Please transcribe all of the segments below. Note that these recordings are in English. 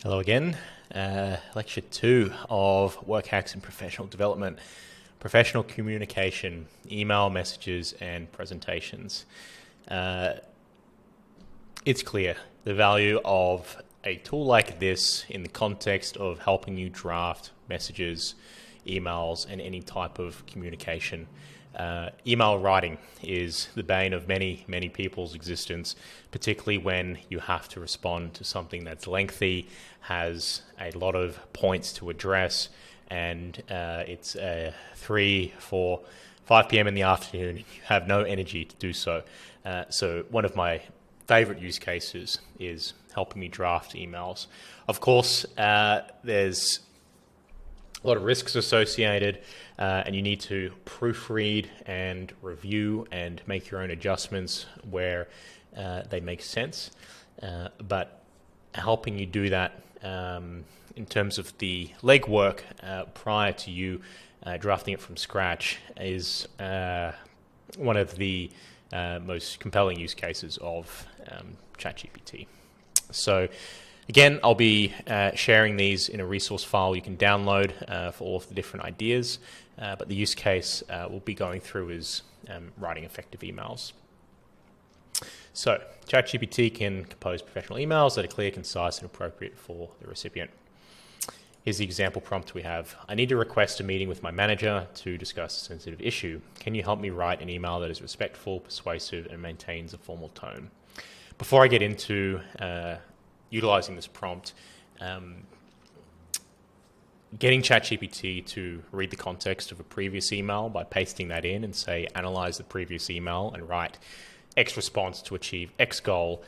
Hello again. Lecture 2 of Work Hacks in Professional Development, Professional Communication, Email Messages and Presentations. It's clear the value of a tool like this in the context of helping you draft messages, emails and any type of communication. Email writing is the bane of many people's existence, particularly when you have to respond to something that's lengthy, has a lot of points to address, and it's 3, 4, 5 p.m. in the afternoon, and you have no energy to do so. So one of my favorite use cases is helping me draft emails. Of course, there's a lot of risks associated, and you need to proofread and review and make your own adjustments where they make sense. But helping you do that in terms of the legwork prior to you drafting it from scratch is one of the most compelling use cases of ChatGPT. So again, I'll be sharing these in a resource file you can download for all of the different ideas, but the use case we'll be going through is writing effective emails. So ChatGPT can compose professional emails that are clear, concise, and appropriate for the recipient. Here's the example prompt we have. I need to request a meeting with my manager to discuss a sensitive issue. Can you help me write an email that is respectful, persuasive, and maintains a formal tone? Before I get into utilizing this prompt, getting ChatGPT to read the context of a previous email by pasting that in and say, analyze the previous email and write X response to achieve X goal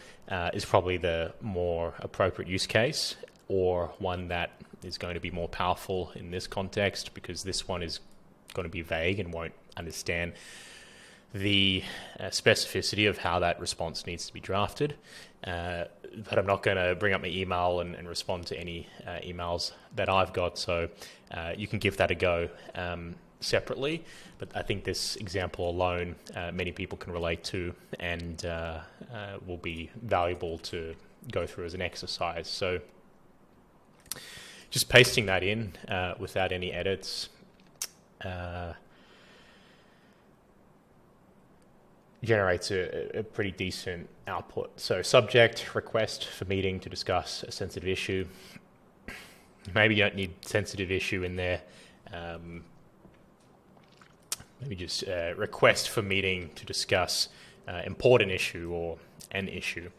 is probably the more appropriate use case, or one that is going to be more powerful in this context, because this one is going to be vague and won't understand the specificity of how that response needs to be drafted. But I'm not going to bring up my email and respond to any emails that I've got, so you can give that a go separately. But I think this example alone, many people can relate to, and will be valuable to go through as an exercise. So just pasting that in without any edits generates a pretty decent output. So subject, request for meeting to discuss a sensitive issue. Maybe you don't need sensitive issue in there. Maybe just request for meeting to discuss important issue or an issue.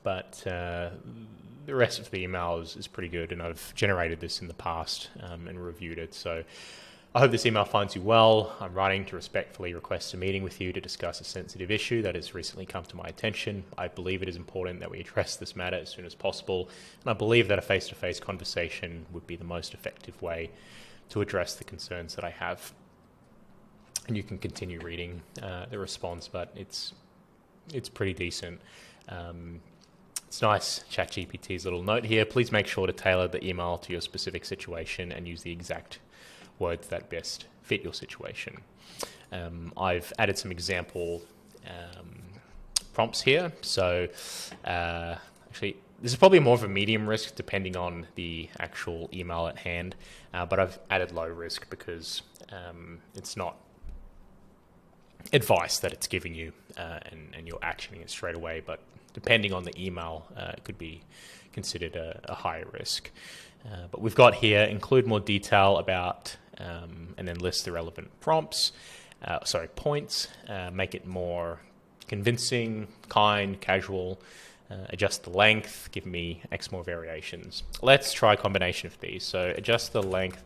But the rest of the email is pretty good, and I've generated this in the past and reviewed it. So I hope this email finds you well. I'm writing to respectfully request a meeting with you to discuss a sensitive issue that has recently come to my attention. I believe it is important that we address this matter as soon as possible, and I believe that a face-to-face conversation would be the most effective way to address the concerns that I have. And you can continue reading the response, but it's pretty decent. It's nice, ChatGPT's little note here. Please make sure to tailor the email to your specific situation and use the exact words that best fit your situation. I've added some example prompts here. So actually, this is probably more of a medium risk depending on the actual email at hand, but I've added low risk because it's not advice that it's giving you and you're actioning it straight away, but depending on the email, it could be considered a higher risk. But we've got here, include more detail about, and then list the relevant points, make it more convincing, kind, casual, adjust the length, give me X more variations. Let's try a combination of these. So adjust the length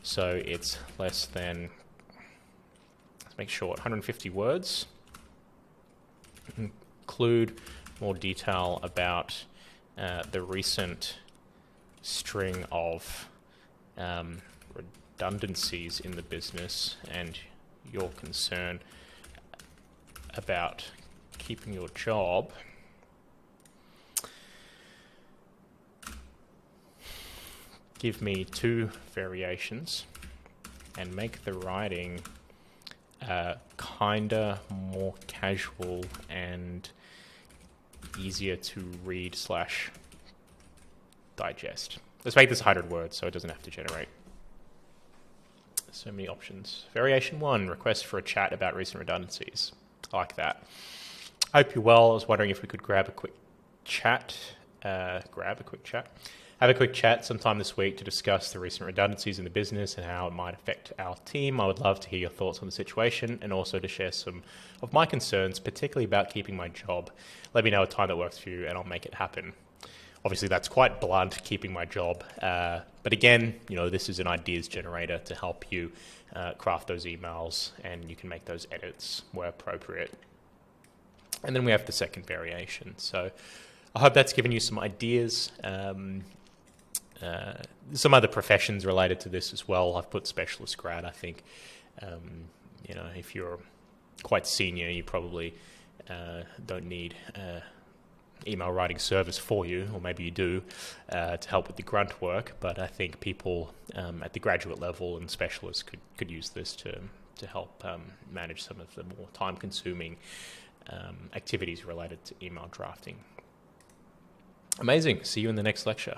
so it's less than, let's make sure, 150 words. Include more detail about the recent string of redundancies in the business and your concern about keeping your job. Give me 2 variations and make the writing kinda more casual and easier to read digest. Let's make this 100 words so it doesn't have to generate so many options. Variation 1, request for a chat about recent redundancies. I like that. I hope you're well. I was wondering if we could have a quick chat sometime this week to discuss the recent redundancies in the business and how it might affect our team. I would love to hear your thoughts on the situation and also to share some of my concerns, particularly about keeping my job. Let me know a time that works for you and I'll make it happen. Obviously, that's quite blunt, keeping my job. But again, this is an ideas generator to help you craft those emails, and you can make those edits where appropriate. And then we have the second variation. So I hope that's given you some ideas. Some other professions related to this as well. I've put specialist grad, I think. If you're quite senior, you probably don't need email writing service for you, or maybe you do, to help with the grunt work. But I think people at the graduate level and specialists could use this to help manage some of the more time-consuming activities related to email drafting. Amazing. See you in the next lecture.